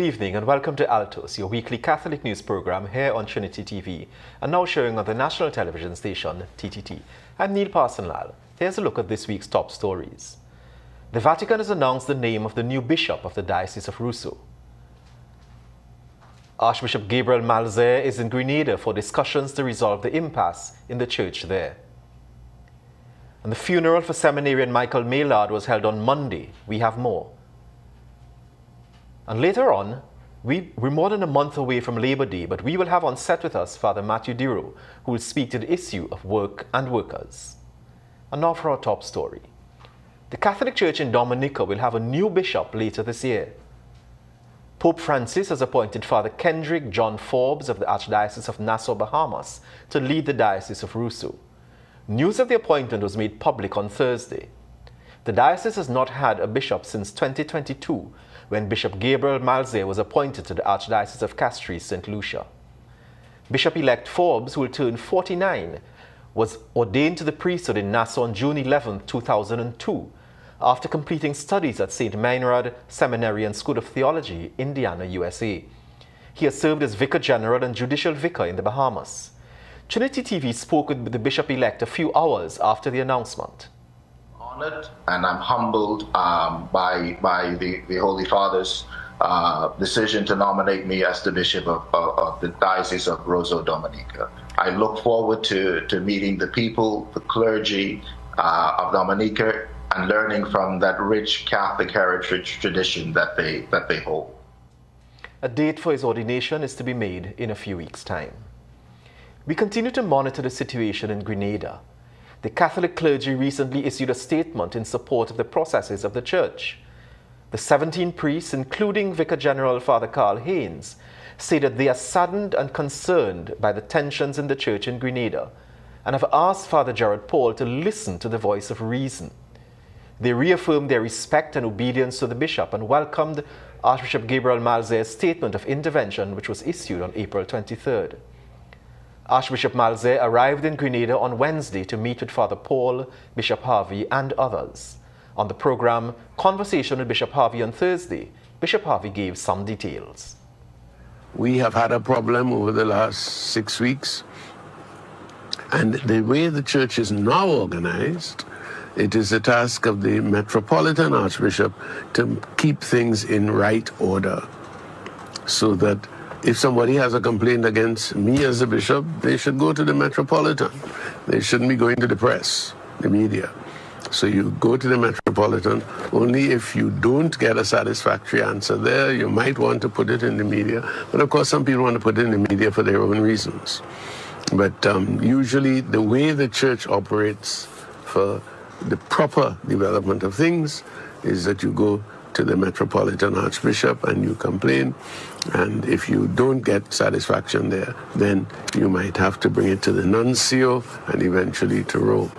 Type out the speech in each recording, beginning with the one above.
Good evening and welcome to Altos, your weekly Catholic news program here on Trinity TV and now showing on the national television station TTT. I'm Neil Parsonlal. Here's a look at this week's top stories. The Vatican has announced the name of the new bishop of the Diocese of Rousseau. Archbishop Gabriel Malzer is in Grenada for discussions to resolve the impasse in the church there. And the funeral for seminarian Michael Maillard was held on Monday. We have more. And later on, we're more than a month away from Labor Day, but we will have on set with us Father Matthew Diro, who will speak to the issue of work and workers. And now for our top story. The Catholic Church in Dominica will have a new bishop later this year. Pope Francis has appointed Father Kendrick John Forbes of the Archdiocese of Nassau, Bahamas, to lead the Diocese of Rousseau. News of the appointment was made public on Thursday. The diocese has not had a bishop since 2022, when Bishop Gabriel Malzer was appointed to the Archdiocese of Castries, St. Lucia. Bishop-elect Forbes, who will turn 49, was ordained to the priesthood in Nassau on June 11, 2002, after completing studies at St. Meinrad Seminary and School of Theology, Indiana, USA. He has served as Vicar General and Judicial Vicar in the Bahamas. Trinity TV spoke with the bishop-elect a few hours after the announcement. Honored, and I'm humbled by the Holy Father's decision to nominate me as the bishop of the Diocese of Rousseau, Dominica. I look forward to meeting the people, the clergy of Dominica, and learning from that rich Catholic heritage tradition that they hold. A date for his ordination is to be made in a few weeks' time. We continue to monitor the situation in Grenada. The Catholic clergy recently issued a statement in support of the processes of the Church. The 17 priests, including Vicar General Father Carl Haynes, say that they are saddened and concerned by the tensions in the Church in Grenada and have asked Father Gerard Paul to listen to the voice of reason. They reaffirmed their respect and obedience to the bishop and welcomed Archbishop Gabriel Malzer's statement of intervention, which was issued on April 23rd. Archbishop Malzer arrived in Grenada on Wednesday to meet with Father Paul, Bishop Harvey, and others. On the program, Conversation with Bishop Harvey on Thursday, Bishop Harvey gave some details. We have had a problem over the last 6 weeks, and the way the church is now organized, it is the task of the Metropolitan Archbishop to keep things in right order, so that if somebody has a complaint against me as a bishop, they should go to the Metropolitan. They shouldn't be going to the press, the media. So you go to the Metropolitan. Only if you don't get a satisfactory answer there, you might want to put it in the media. But of course, some people want to put it in the media for their own reasons. But usually the way the church operates for the proper development of things is that you go to the Metropolitan Archbishop and you complain, and if you don't get satisfaction there, then you might have to bring it to the nuncio and eventually to Rome.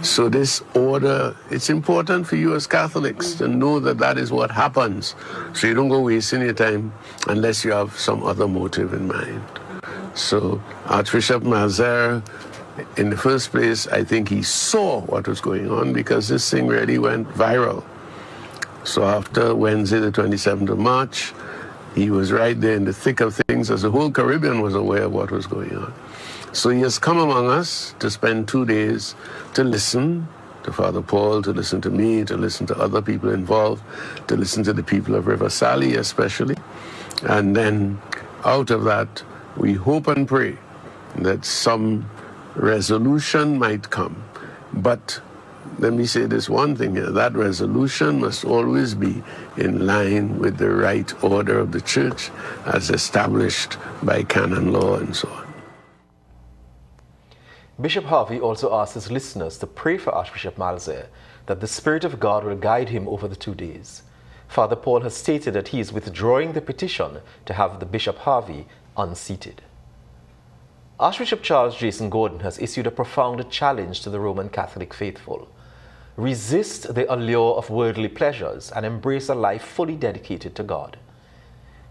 So this order, it's important for you as Catholics to know that that is what happens, so you don't go wasting your time unless you have some other motive in mind. So Archbishop Malzer, in the first place, I think he saw what was going on because this thing really went viral. So after Wednesday, the 27th of March, he was right there in the thick of things as the whole Caribbean was aware of what was going on. So he has come among us to spend 2 days to listen to Father Paul, to listen to me, to listen to other people involved, to listen to the people of River Sally especially. And then out of that, we hope and pray that some resolution might come. But let me say this one thing here. That resolution must always be in line with the right order of the church as established by canon law and so on. Bishop Harvey also asked his listeners to pray for Archbishop Malzer that the Spirit of God will guide him over the 2 days. Father Paul has stated that he is withdrawing the petition to have the Bishop Harvey unseated. Archbishop Charles Jason Gordon has issued a profound challenge to the Roman Catholic faithful. Resist the allure of worldly pleasures and embrace a life fully dedicated to God.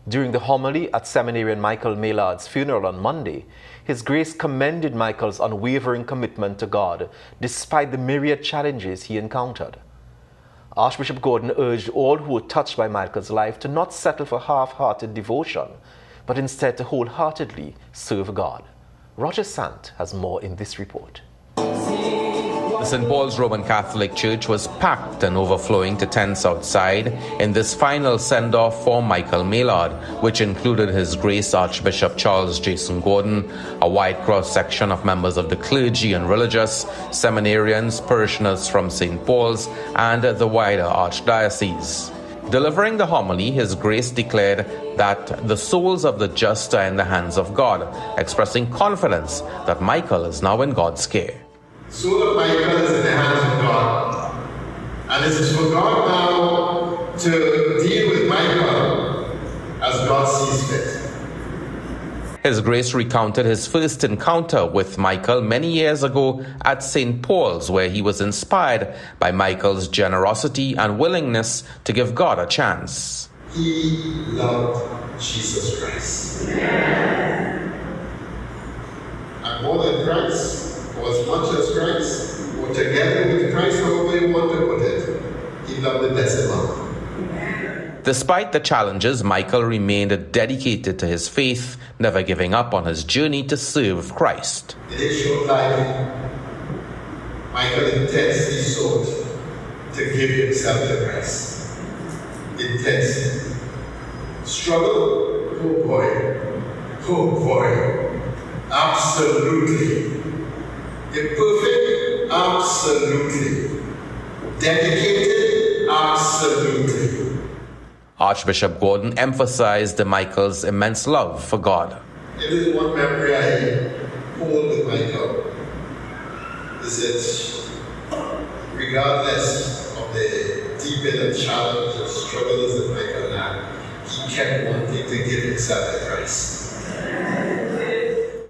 During the homily at Seminarian Michael Maillard's funeral on Monday, His Grace commended Michael's unwavering commitment to God despite the myriad challenges he encountered. Archbishop Gordon urged all who were touched by Michael's life to not settle for half-hearted devotion, but instead to wholeheartedly serve God. Roger Sant has more in this report. The St. Paul's Roman Catholic Church was packed and overflowing to tents outside in this final send-off for Michael Maillard, which included His Grace Archbishop Charles Jason Gordon, a wide cross-section of members of the clergy and religious, seminarians, parishioners from St. Paul's, and the wider archdiocese. Delivering the homily, His Grace declared that the souls of the just are in the hands of God, expressing confidence that Michael is now in God's care. Soul of Michael is in the hands of God. And it is for God now to deal with Michael as God sees fit. His Grace recounted his first encounter with Michael many years ago at St. Paul's, where he was inspired by Michael's generosity and willingness to give God a chance. He loved Jesus Christ. And more than Christ, or as much as Christ, or together with Christ, however you want to put it, he loved the Blessed Mother. Despite the challenges, Michael remained dedicated to his faith, never giving up on his journey to serve Christ. In his short life, Michael intensely sought to give himself to Christ. Intensely. Struggle? Oh boy. Absolutely. Imperfect? Absolutely. Dedicated? Absolutely. Archbishop Gordon emphasized Michael's immense love for God. It is one memory I hold with Michael, is that regardless of the deep inner challenge and struggles that Michael had, he kept wanting to give himself to Christ.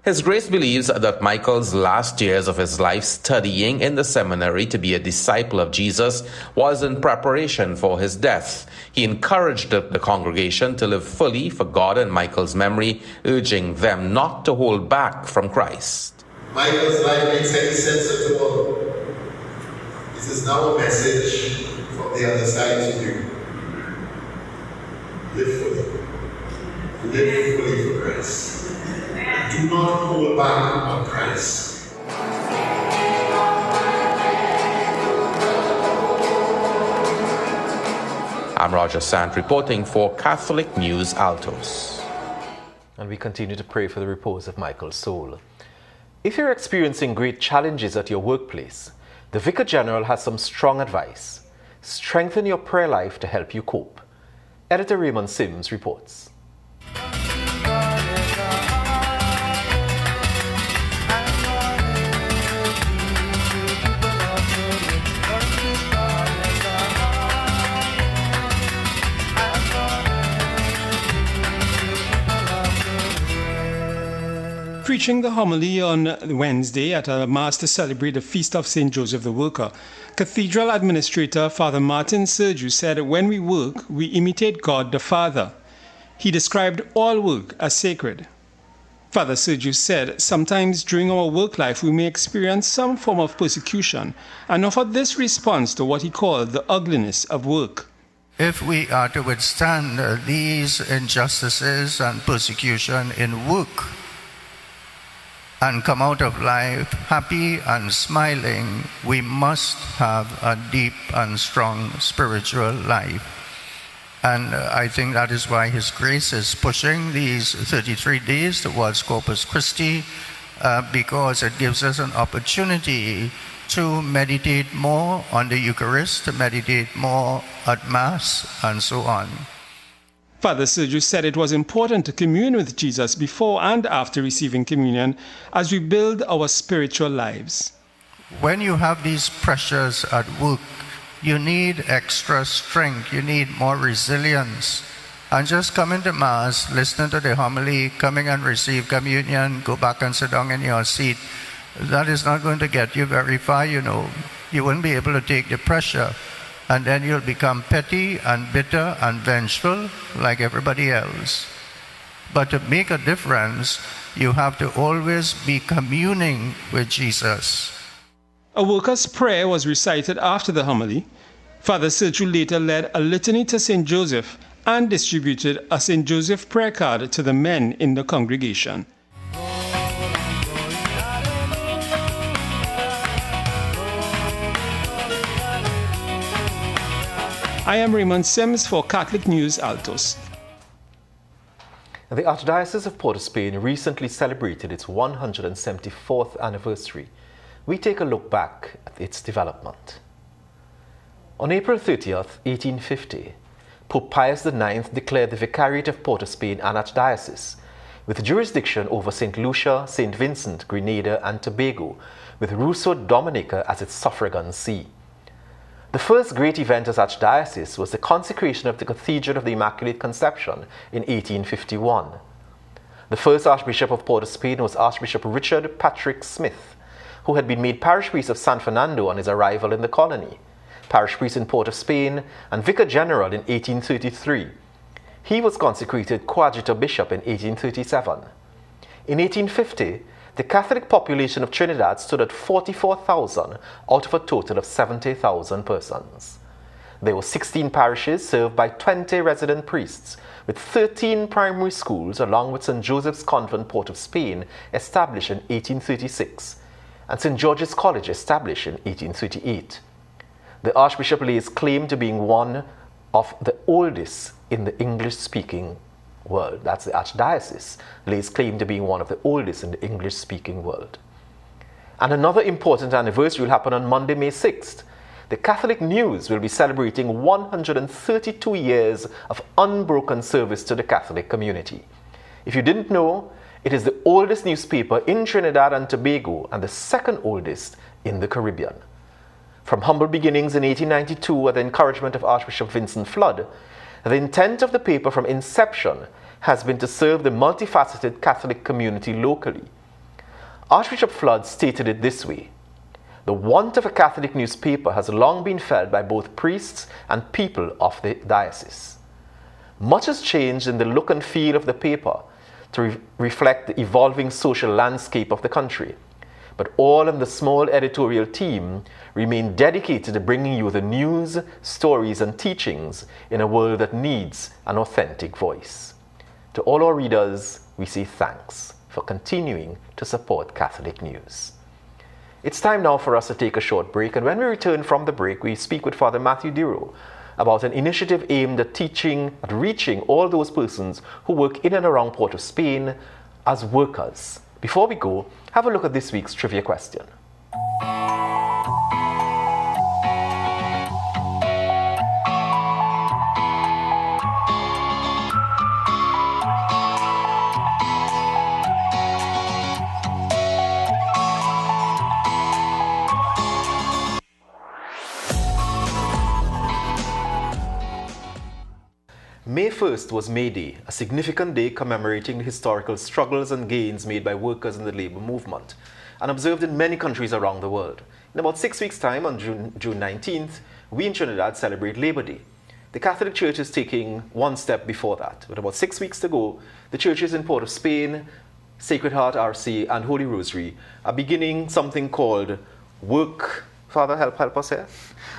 His Grace believes that Michael's last years of his life studying in the seminary to be a disciple of Jesus was in preparation for his death. He encouraged the congregation to live fully for God and Michael's memory, urging them not to hold back from Christ. Michael's life makes any sense at all. This is now a message from the other side to you. Live fully. Live fully for Christ. Do not hold back on Christ. I'm Roger Sant reporting for Catholic News Altos. And we continue to pray for the repose of Michael's soul. If you're experiencing great challenges at your workplace, the Vicar General has some strong advice. Strengthen your prayer life to help you cope. Editor Raymond Sims reports. Preaching the homily on Wednesday at a Mass to celebrate the Feast of St. Joseph the Worker, Cathedral Administrator Father Martin Sergiu said, "When we work, we imitate God the Father." He described all work as sacred. Father Sergiu said, "Sometimes during our work life, we may experience some form of persecution," and offered this response to what he called the ugliness of work. If we are to withstand these injustices and persecution in work, and come out of life happy and smiling, we must have a deep and strong spiritual life. And I think that is why His Grace is pushing these 33 days towards Corpus Christi, because it gives us an opportunity to meditate more on the Eucharist, to meditate more at Mass, and so on. Father Sergiu said it was important to commune with Jesus before and after receiving communion as we build our spiritual lives. When you have these pressures at work, you need extra strength, you need more resilience. And just coming to Mass, listening to the homily, coming and receive communion, go back and sit down in your seat, that is not going to get you very far, you know. You won't be able to take the pressure. And then you'll become petty and bitter and vengeful like everybody else. But to make a difference, you have to always be communing with Jesus. A worker's prayer was recited after the homily. Father Sergiu later led a litany to St. Joseph and distributed a St. Joseph prayer card to the men in the congregation. I am Raymond Sims for Catholic News Altos. The Archdiocese of Port of Spain recently celebrated its 174th anniversary. We take a look back at its development. On April 30th, 1850, Pope Pius IX declared the Vicariate of Port of Spain an archdiocese, with jurisdiction over St. Lucia, St. Vincent, Grenada, and Tobago, with Rousseau Dominica as its suffragan see. The first great event as archdiocese was the consecration of the Cathedral of the Immaculate Conception in 1851. The first Archbishop of Port of Spain was Archbishop Richard Patrick Smith, who had been made parish priest of San Fernando on his arrival in the colony, parish priest in Port of Spain, and vicar general in 1833. He was consecrated coadjutor bishop in 1837. In 1850, the Catholic population of Trinidad stood at 44,000 out of a total of 70,000 persons. There were 16 parishes served by 20 resident priests, with 13 primary schools along with St. Joseph's Convent, Port of Spain, established in 1836, and St. George's College established in 1838. The Archbishop lays claim to being one of the oldest in the English-speaking world. That's the Archdiocese lays claim to being one of the oldest in the English-speaking world. And another important anniversary will happen on Monday, May 6th. The Catholic News will be celebrating 132 years of unbroken service to the Catholic community. If you didn't know, it is the oldest newspaper in Trinidad and Tobago and the second oldest in the Caribbean. From humble beginnings in 1892 at the encouragement of Archbishop Vincent Flood, the intent of the paper from inception has been to serve the multifaceted Catholic community locally. Archbishop Flood stated it this way: "The want of a Catholic newspaper has long been felt by both priests and people of the diocese. Much has changed in the look and feel of the paper to reflect the evolving social landscape of the country, but all in the small editorial team remain dedicated to bringing you the news, stories, and teachings in a world that needs an authentic voice." To all our readers, we say thanks for continuing to support Catholic News. It's time now for us to take a short break, and when we return from the break, we speak with Father Matthew Diro about an initiative aimed at reaching all those persons who work in and around Port of Spain as workers. Before we go, have a look at this week's trivia question. May 1st was May Day, a significant day commemorating the historical struggles and gains made by workers in the labor movement, and observed in many countries around the world. In about 6 weeks' time, on June 19th, we in Trinidad celebrate Labor Day. The Catholic Church is taking one step before that. With about 6 weeks to go, the churches in Port of Spain, Sacred Heart RC, and Holy Rosary are beginning something called Work. Father, help us here.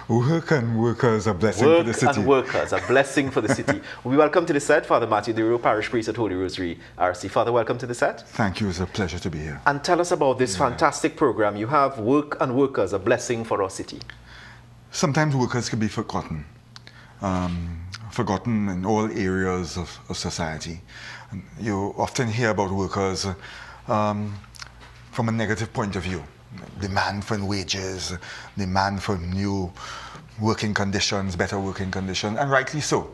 Work and workers, a blessing for the city. Work and workers, a blessing for the city. We welcome to the set Father Matthew Diro, Parish Priest at Holy Rosary RC. Father, welcome to the set. Thank you. It's a pleasure to be here. And tell us about this fantastic program. You have Work and Workers, a blessing for our city. Sometimes workers can be forgotten. Forgotten in all areas of society. And you often hear about workers from a negative point of view. Demand for wages, demand for new working conditions, better working conditions, and rightly so.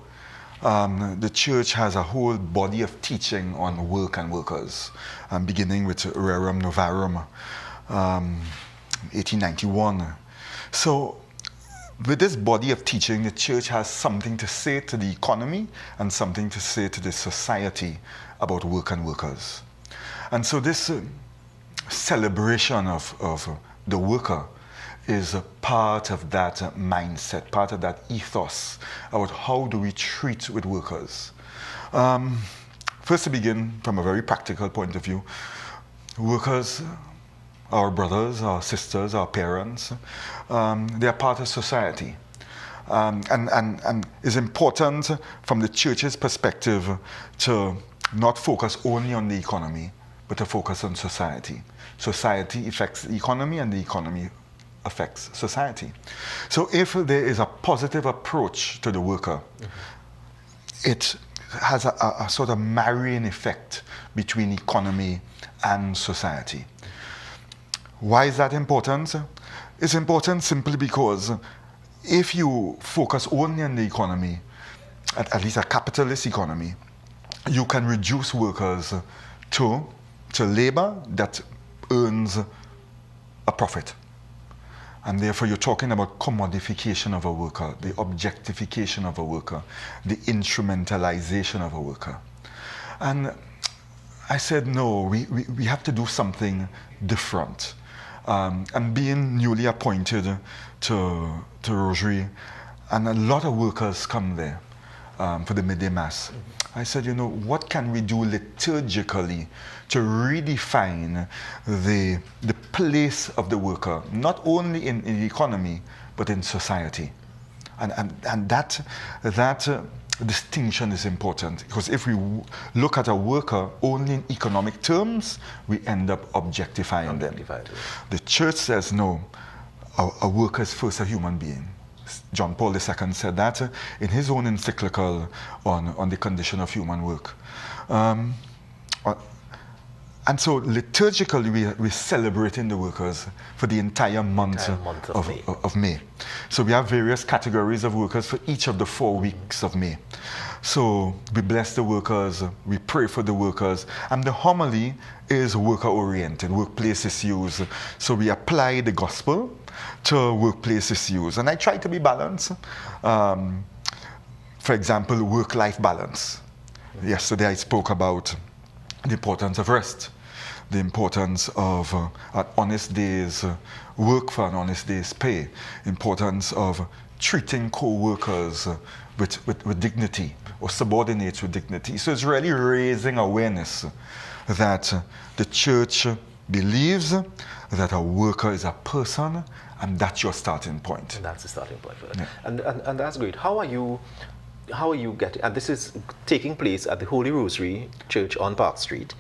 The church has a whole body of teaching on work and workers, beginning with Rerum Novarum, 1891. So, with this body of teaching, the church has something to say to the economy and something to say to the society about work and workers. And so this celebration of the worker is a part of that mindset, part of that ethos about how do we treat with workers. First, to begin from a very practical point of view, workers, our brothers, our sisters, our parents, they are part of society. And it's important from the church's perspective to not focus only on the economy, but to focus on society. Society affects the economy, and the economy affects society. So if there is a positive approach to the worker, it has a sort of marrying effect between economy and society. Why is that important? It's important simply because if you focus only on the economy, at least a capitalist economy, you can reduce workers to labor that earns a profit. And therefore you're talking about commodification of a worker, the objectification of a worker, the instrumentalization of a worker. And I said, no, we have to do something different. And being newly appointed to Rosary, and a lot of workers come there for the midday mass. I said, you know, what can we do liturgically to redefine the place of the worker, not only in the economy, but in society? And that distinction is important, because if we look at a worker only in economic terms, we end up objectifying them. The church says, no, a worker is first a human being. John Paul II said that in his own encyclical on the condition of human work. And so liturgically, we're celebrating the workers for the entire month of May. So we have various categories of workers for each of the 4 weeks of May. So we bless the workers, we pray for the workers, and the homily is worker-oriented, workplace issues. So we apply the gospel to workplace issues. And I try to be balanced. For example, work-life balance. Yesterday I spoke about the importance of rest, the importance of an honest day's work for an honest day's pay, importance of treating co-workers with dignity, or subordinates with dignity. So it's really raising awareness that the church believes that a worker is a person, and that's your starting point. And that's the starting point for it. Yeah. And that's great. How are you getting, and this is taking place at the Holy Rosary Church on Park Street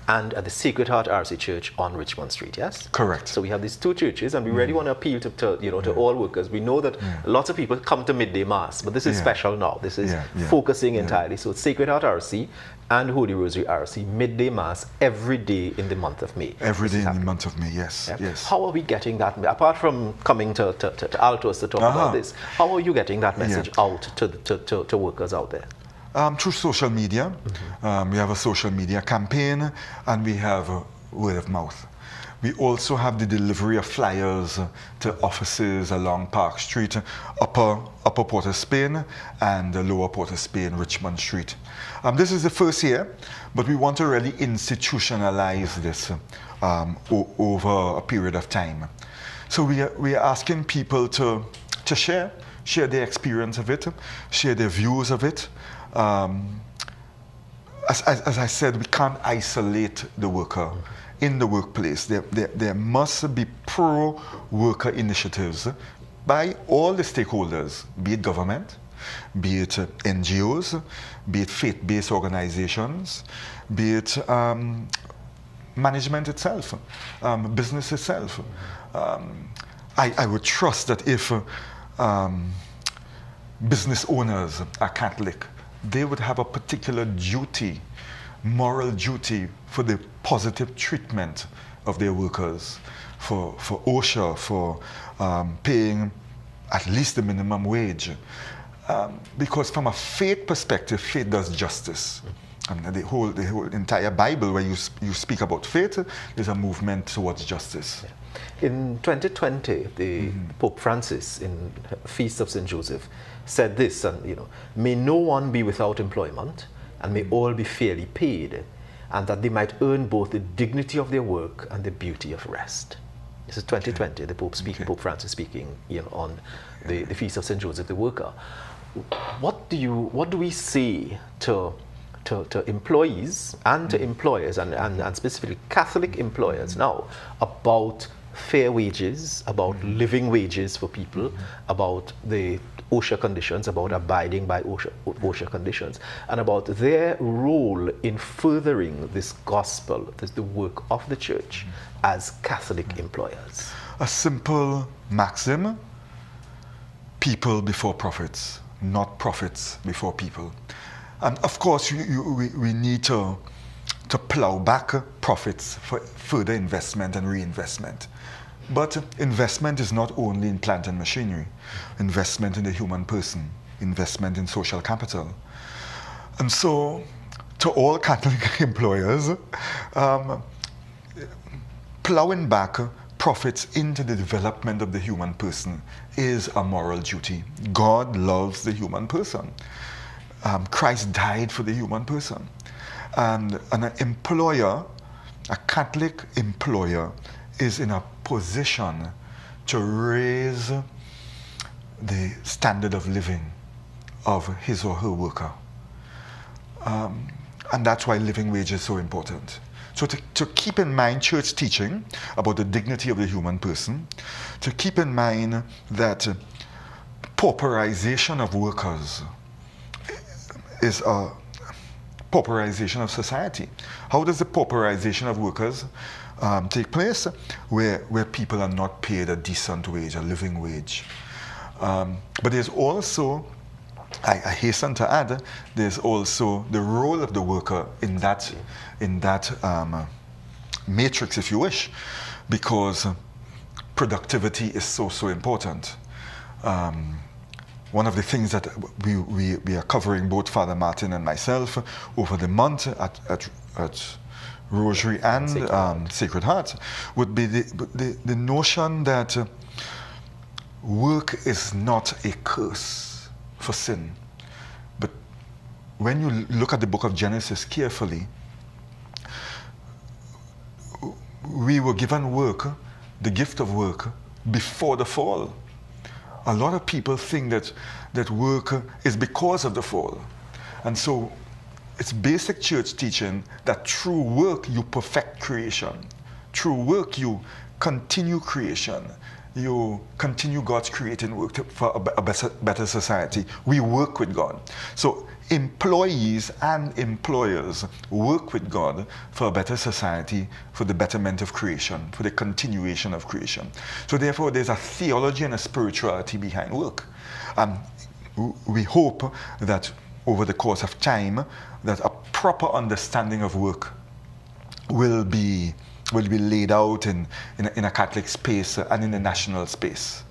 and at the Sacred Heart RC Church on Richmond Street, yes? Correct. So we have these 2 churches, and we really want to appeal to all workers. We know that lots of people come to midday mass, but this is special now. This is focusing entirely. So it's Sacred Heart RC and Holy Rosary RC, midday mass every day in the month of May. Every day in the month of May, yes. Yeah. Yes. How are we getting that, apart from coming to Altos to talk about this, how are you getting that message out to workers out there? Through social media. We have a social media campaign, and we have word of mouth. We also have the delivery of flyers to offices along Park Street, Upper Port of Spain and Lower Port of Spain, Richmond Street. This is the first year, but we want to really institutionalize this over a period of time. So we are asking people to share their experience of it, share their views of it. As I said, we can't isolate the worker in the workplace. There must be pro-worker initiatives by all the stakeholders, be it government, be it NGOs, be it faith-based organizations, be it management itself, business itself. I would trust that if business owners are Catholic, they would have a particular duty, moral duty, for the positive treatment of their workers, for OSHA, for paying at least the minimum wage. Because from a faith perspective, faith does justice. And the whole entire Bible, where you speak about faith, is a movement towards justice. Yeah. In 2020, the Pope Francis, in Feast of St. Joseph, said this, and may no one be without employment, and may all be fairly paid, and that they might earn both the dignity of their work and the beauty of rest. This is 2020, okay. The Pope speaking, Pope Francis speaking, on the Feast of St. Joseph the Worker. What do we say to employees and to employers, and specifically Catholic employers now, about fair wages, about living wages for people, about the OSHA conditions, about abiding by OSHA conditions, and about their role in furthering this gospel, the work of the church as Catholic employers? A simple maxim: people before profits, not profits before people. And of course, we need to plow back profits for further investment and reinvestment. But investment is not only in plant and machinery, investment in the human person, investment in social capital. And so, to all Catholic employers, plowing back profits into the development of the human person is a moral duty. God loves the human person. Christ died for the human person. And an employer, a Catholic employer, is in a position to raise the standard of living of his or her worker. And that's why living wage is so important. So to keep in mind church teaching about the dignity of the human person, to keep in mind that pauperization of workers is a pauperization of society. How does the pauperization of workers take place? Where people are not paid a decent wage, a living wage. But there's also, I hasten to add, there's also the role of the worker in that matrix, if you wish, because productivity is so important. One of the things that we are covering, both Father Martin and myself, over the month at Rosary and Sacred Heart, would be the notion that work is not a curse for sin. But when you look at the book of Genesis carefully, we were given work, the gift of work, before the fall. A lot of people think that work is because of the fall. And so it's basic church teaching that through work you perfect creation. Through work you continue creation. You continue God's creating work for a better society. We work with God. So employees and employers work with God for a better society, for the betterment of creation, for the continuation of creation. So therefore there's a theology and a spirituality behind work. We hope that over the course of time that a proper understanding of work will be laid out in a Catholic space and in the national space.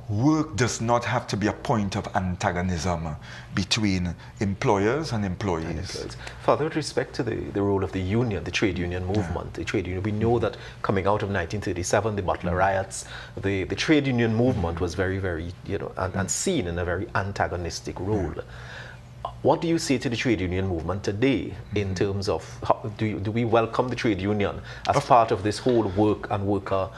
Work does not have to be a point of antagonism between employers and employees. Father, with respect to the role of the union, the trade union movement, the trade union, we know that coming out of 1937, the Butler riots, the trade union movement was very, very, and seen in a very antagonistic role. What do you say to the trade union movement today in terms of do we welcome the trade union as part of this whole work and worker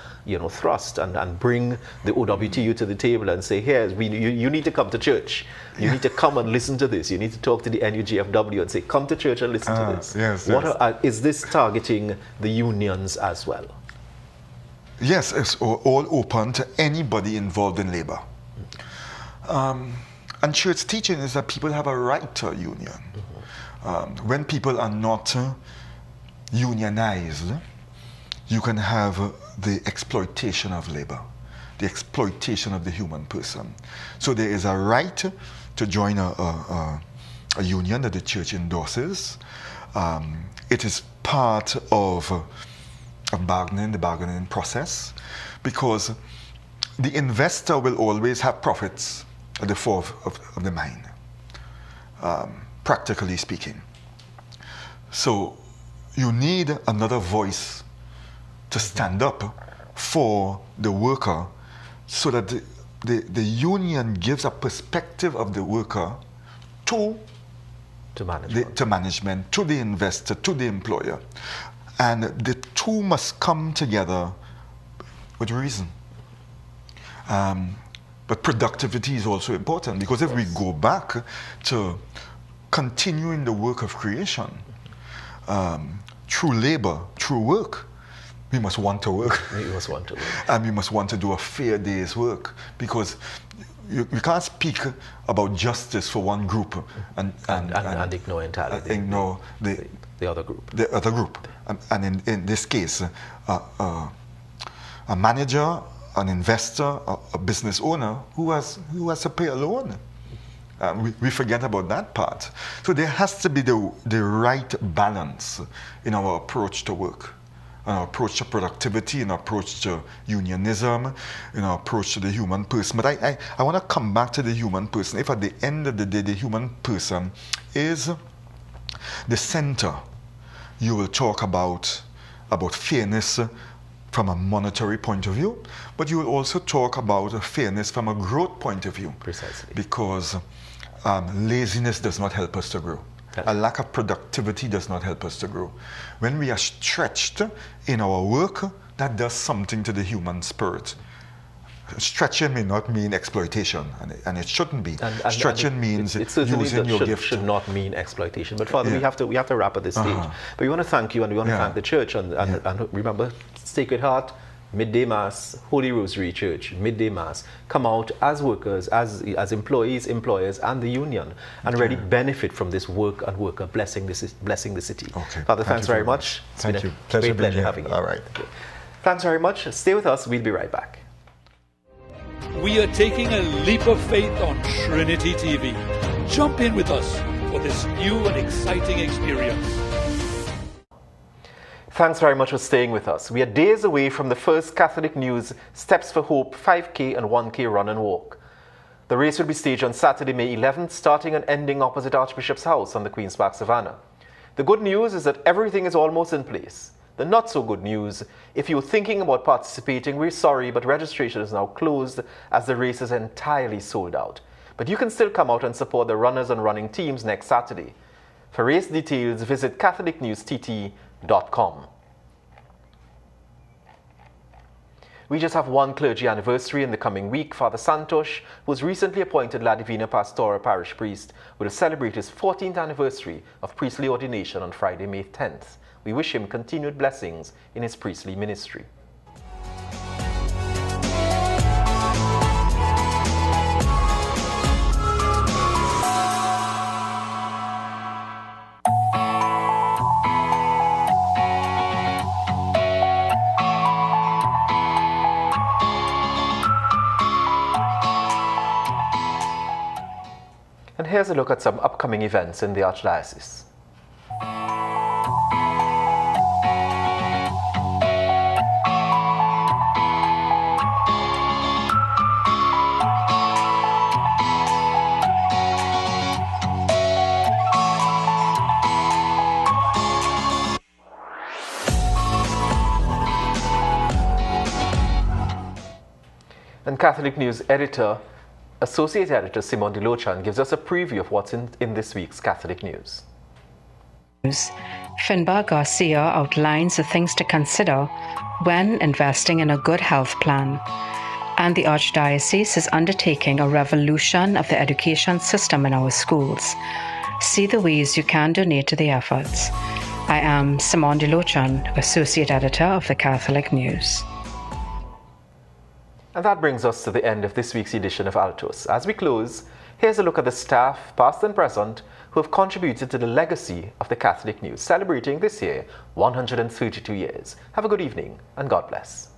thrust and bring the OWTU to the table and say, here, you need to come to church. You need to come and listen to this. You need to talk to the NUGFW and say, come to church and listen to this. Yes, is this targeting the unions as well? Yes, it's all open to anybody involved in labor. And church teaching is that people have a right to a union. When people are not unionized, you can have the exploitation of labor, the exploitation of the human person. So there is a right to join a union that the church endorses. It is part of the bargaining process, because the investor will always have profits at the fore of the mine, practically speaking. So you need another voice to stand up for the worker, so that the union gives a perspective of the worker to management, to the investor, to the employer. And the two must come together with reason. But productivity is also important, because if we go back to continuing the work of creation, through labor, through work, we must want to work. We must want to work. And we must want to do a fair day's work, because you can't speak about justice for one group and ignore entirely ignore the other group. The other group. And in this case, a manager, an investor, a business owner who has to pay a loan. We forget about that part. So there has to be the right balance in our approach to work, in our approach to productivity, in our approach to unionism, in our approach to the human person. But I want to come back to the human person. If at the end of the day the human person is the center, you will talk about fairness from a monetary point of view, but you will also talk about fairness from a growth point of view. Precisely. Because laziness does not help us to grow. A lack of productivity does not help us to grow. When we are stretched in our work, that does something to the human spirit. Stretching may not mean exploitation, and it shouldn't be. Stretching means using your gift. Should not mean exploitation. But Father, we have to wrap at this stage. But we want to thank you, and we want to thank the church, and remember, Sacred Heart, Midday Mass, Holy Rosary Church, Midday Mass. Come out as workers, as employees, employers, and the union, and really benefit from this work and worker blessing the city. Okay. Father, thanks very much. Thank you. Great pleasure having you. All right. Thanks very much. Stay with us. We'll be right back. We are taking a leap of faith on Trinity TV. Jump in with us for this new and exciting experience. Thanks very much for staying with us. We are days away from the first Catholic News Steps for Hope 5K and 1K run and walk. The race will be staged on Saturday, May 11th, starting and ending opposite Archbishop's House on the Queen's Park Savannah. The good news is that everything is almost in place. The not so good news, if you're thinking about participating, we're sorry, but registration is now closed as the race is entirely sold out. But you can still come out and support the runners and running teams next Saturday. For race details, visit catholicnewstt.com. We just have one clergy anniversary in the coming week. Father Santosh, who was recently appointed La Divina Pastora parish priest, will celebrate his 14th anniversary of priestly ordination on Friday, May 10th. We wish him continued blessings in his priestly ministry. And here's a look at some upcoming events in the Archdiocese. And Catholic News Associate Editor Simon DeLochan gives us a preview of what's in this week's Catholic News. Finbar Garcia outlines the things to consider when investing in a good health plan. And the Archdiocese is undertaking a revolution of the education system in our schools. See the ways you can donate to the efforts. I am Simon DeLochan, Associate Editor of the Catholic News. And that brings us to the end of this week's edition of Altos. As we close, here's a look at the staff, past and present, who have contributed to the legacy of the Catholic News, celebrating this year 132 years. Have a good evening, and God bless.